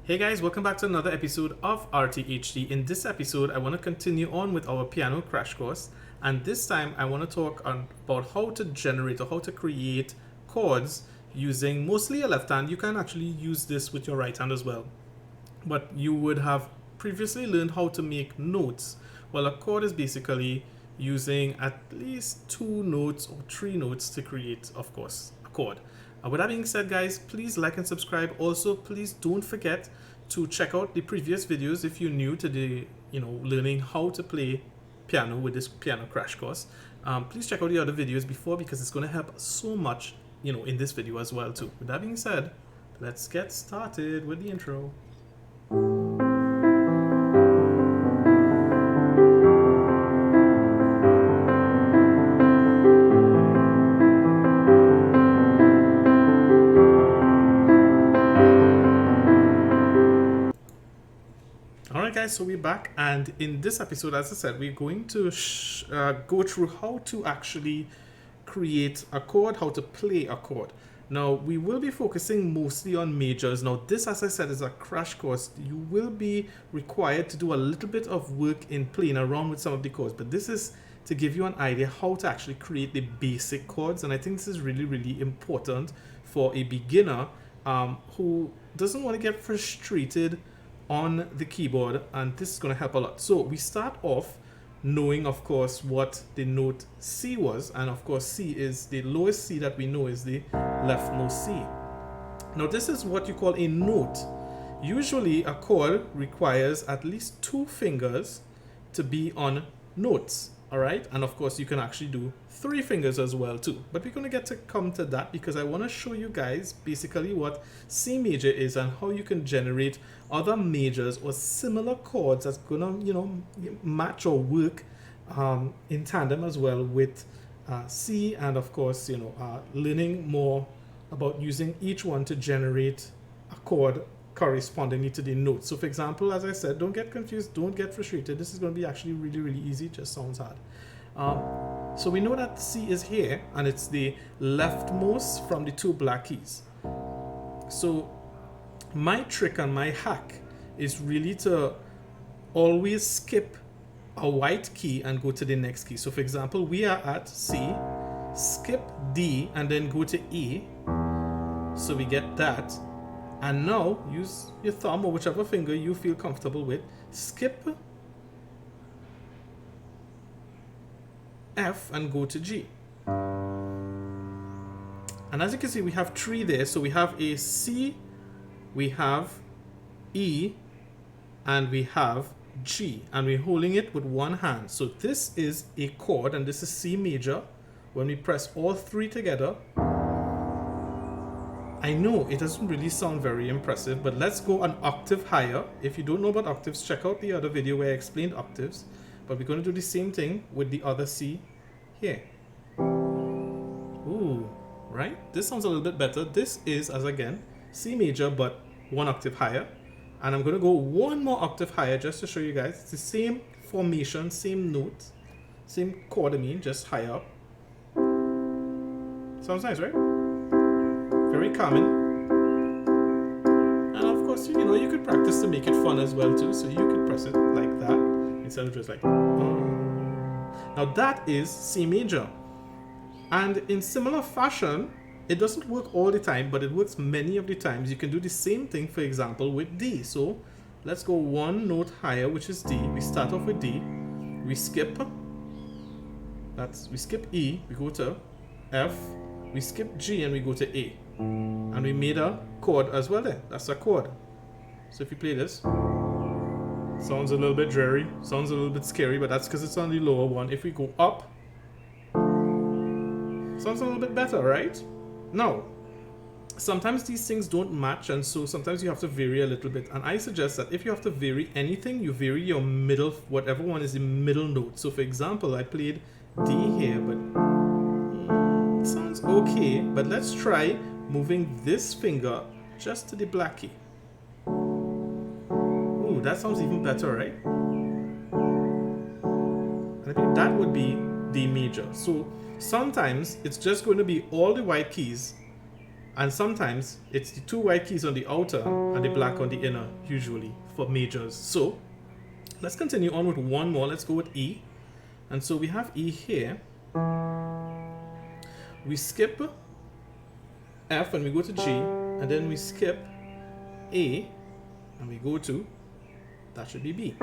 Hey guys, welcome back to another episode of RTHD. In this episode, I want to continue on with our piano crash course, and this time I want to talk about how to generate or how to create chords using mostly a left hand. You can actually use this with your right hand as well, but you would have previously learned how to make notes. Well, a chord is basically using at least 2 notes or 3 notes to create, of course, a chord. With that being said, guys, please like and subscribe. Also, please don't forget to check out the previous videos if you're new to the, learning how to play piano with this piano crash course. Please check out the other videos before, because it's going to help so much, in this video as well too. With that being said, let's get started with the intro. So we're back, and in this episode, as I said, we're going to go through how to actually create a chord, how to play a chord. Now, we will be focusing mostly on majors. Now, this, as I said, is a crash course. You will be required to do a little bit of work in playing around with some of the chords, but this is to give you an idea how to actually create the basic chords, and I think this is really, really important for a beginner who doesn't want to get frustrated on the keyboard, and this is going to help a lot. So we start off knowing, of course, what the note C was, and of course C is the lowest C that we know is the leftmost C. Now this is what you call a note. Usually a chord requires at least 2 fingers to be on notes, all right? And of course you can actually do 3 fingers as well too, but we're going to get to come to that, because I want to show you guys basically what C major is and how you can generate other majors or similar chords that's gonna match or work in tandem as well with C, and of course learning more about using each one to generate a chord correspondingly to the note. So for example, as I said, don't get confused, don't get frustrated. This is going to be actually really, really easy. It just sounds hard. So we know that C is here, and it's the leftmost from the 2 black keys. So my trick and my hack is really to always skip a white key and go to the next key. So for example, we are at C, skip D, and then go to E. So we get that. And now use your thumb or whichever finger you feel comfortable with. Skip F and go to G. And as you can see, we have 3 there. So we have a C, we have E, and we have G, and we're holding it with one hand. So this is a chord, and this is C major. When we press all 3 together, I know it doesn't really sound very impressive, but let's go an octave higher. If you don't know about octaves, check out the other video where I explained octaves. But we're going to do the same thing with the other C here. Ooh, right? This sounds a little bit better. This is, as again, C major, but 1 octave higher. And I'm going to go 1 more octave higher just to show you guys. It's the same formation, same note, same chord, just higher up. Sounds nice, right? Very calming. And of course, you could practice to make it fun as well too. So you could press it like that instead of just like. Now that is C major. And in similar fashion, it doesn't work all the time, but it works many of the times. You can do the same thing, for example, with D. So let's go 1 note higher, which is D. We start off with D. We skip. We skip E. We go to F. We skip G and we go to A. And we made a chord as well there. That's a chord. So if you play this, sounds a little bit dreary, sounds a little bit scary, but that's because it's on the lower one. If we go up, sounds a little bit better, right? Now, sometimes these things don't match, and so sometimes you have to vary a little bit. And I suggest that if you have to vary anything, you vary your middle, whatever one is the middle note. So for example, I played D here, but it sounds okay. But let's try moving this finger just to the black key. Ooh, that sounds even better, right? And I think that would be D major. So sometimes it's just going to be all the white keys And sometimes it's the 2 white keys on the outer and the black on the inner, usually for majors. So let's continue on with one more. Let's go with E. And so we have E here. We skip F and we go to G, and then we skip A and we go to, that should be B.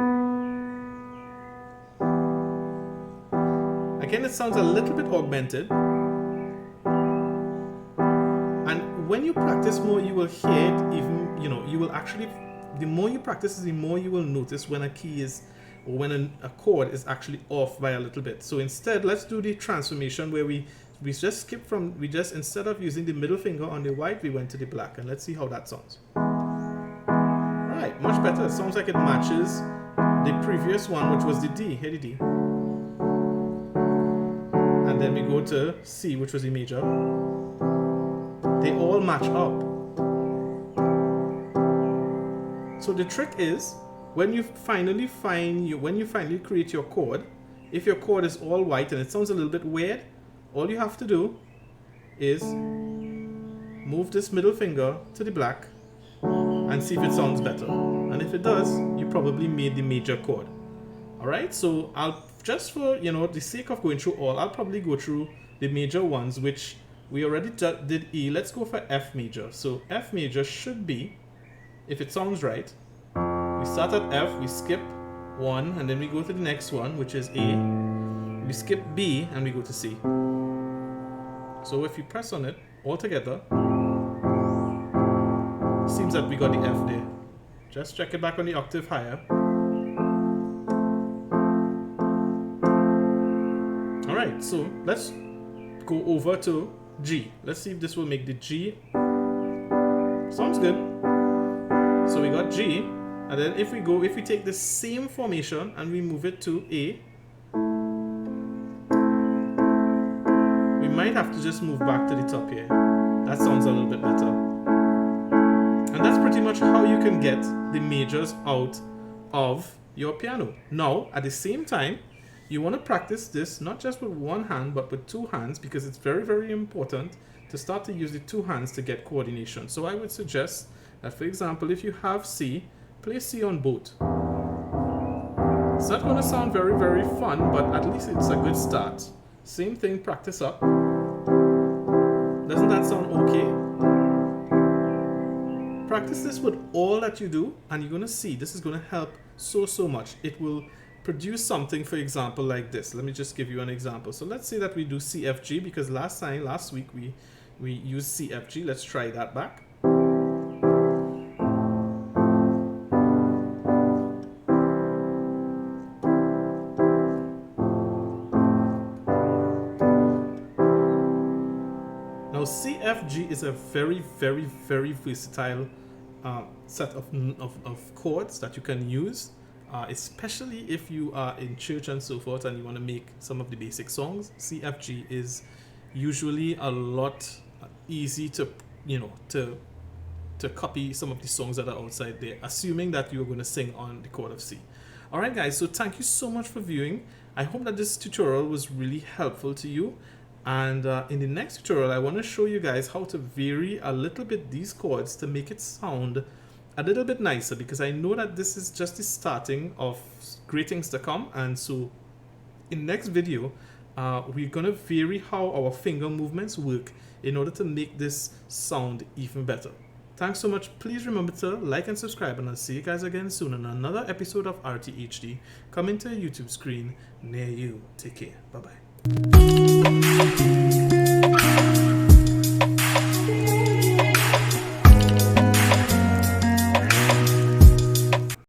Again, it sounds a little bit augmented. And when you practice more, you will hear it even, you will actually, the more you practice, the more you will notice when a key is, or when a chord is actually off by a little bit. So instead, let's do the transformation where we just skip from, instead of using the middle finger on the white, we went to the black. And let's see how that sounds. Right, much better. It sounds like it matches the previous one, which was the D. Here the D. And then we go to C, which was the major. They all match up. So the trick is, when you finally create your chord, if your chord is all white and it sounds a little bit weird, all you have to do is move this middle finger to the black and see if it sounds better. And if it does, you probably made the major chord. Alright, so I'll just for the sake of going through all, I'll probably go through the major ones, which we already did E. Let's go for F major. So F major should be, if it sounds right, we start at F, we skip 1, and then we go to the next one, which is A. We skip B, and we go to C. So if you press on it all together, seems that we got the F there. Just check it back on the octave higher. Alright, so let's go over to G. Let's see if this will make the G. Sounds good. So we got G, and then if we take the same formation and we move it to A, we might have to just move back to the top here. That sounds a little bit better. And that's pretty much how you can get the majors out of your piano. Now, at the same time, you want to practice this not just with one hand, but with 2 hands, because it's very, very important to start to use the 2 hands to get coordination. So I would suggest that, for example, if you have C, play C on both. It's not going to sound very, very fun, but at least it's a good start. Same thing, practice up. Doesn't that sound okay? Practice this with all that you do, and you're going to see this is going to help so much. It will produce something, for example, like this. Let me just give you an example. So let's say that we do CFG, because last week we used CFG. Let's try that back. Now CFG is a very, very, very versatile set of chords that you can use. Especially if you are in church and so forth and you want to make some of the basic songs. CFG is usually a lot easy to copy some of the songs that are outside there, assuming that you're going to sing on the chord of C. Alright guys, so thank you so much for viewing. I hope that this tutorial was really helpful to you, and in the next tutorial I want to show you guys how to vary a little bit these chords to make it sound a little bit nicer, because I know that this is just the starting of great things to come. And so in next video we're going to vary how our finger movements work in order to make this sound even better. Thanks so much. Please remember to like and subscribe, and I'll see you guys again soon on another episode of RTHD coming to a YouTube screen near you. Take care. Bye bye.